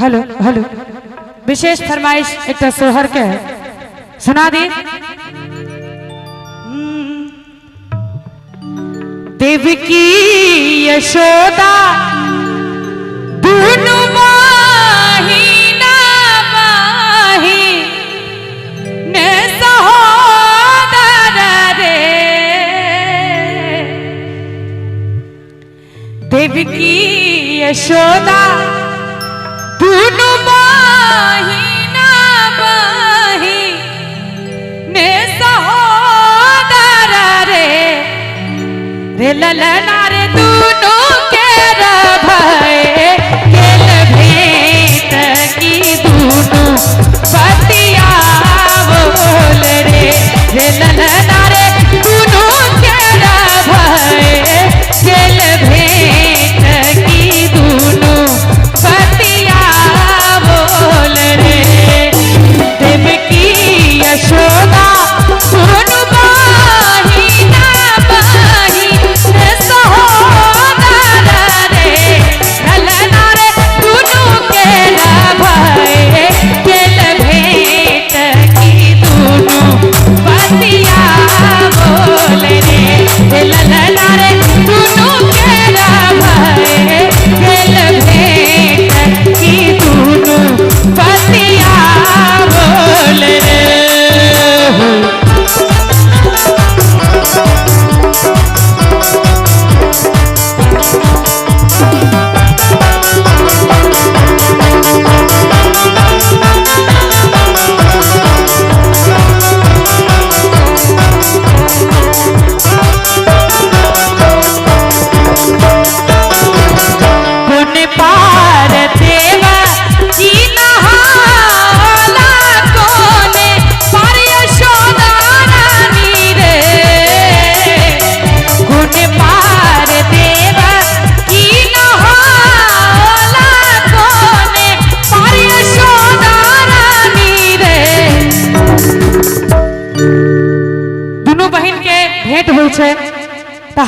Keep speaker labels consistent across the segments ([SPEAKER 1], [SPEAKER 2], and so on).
[SPEAKER 1] Hello hello विशेष फरमाइश एक सोहर के है सुना दी। देवकी यशोदा दोनों माही ना माही ने सहोदर रे। देवकी यशोदा दोनों माही ना माही ने सहोदर रे। रे ललना रे दोनों के भय केल भेंट की दोनों बतिया बोल रे। रे ललना रे दोनों के भय केल भेंट की दोनों बतिया बोल रे। देवकी यशोदा दोनों माही ना माही सहोदर रे। ललना रे दोनों के भय केल भेंट की दोनों बतिया बोल रे। ललना रे दोनों के भय केल भेंट की दोनों बतिया बोल रे।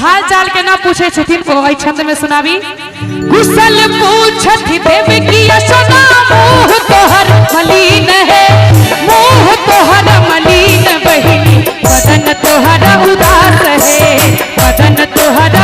[SPEAKER 1] हाल चाल के ना पूछे छथिन को आई छंद में सुनाबी। कुशल पूछथि देवकी यशोदा मोह तोहर मलिन है। मोह तोहर मलिन बहिनी बदन तोहर उदास है। बदन तोहर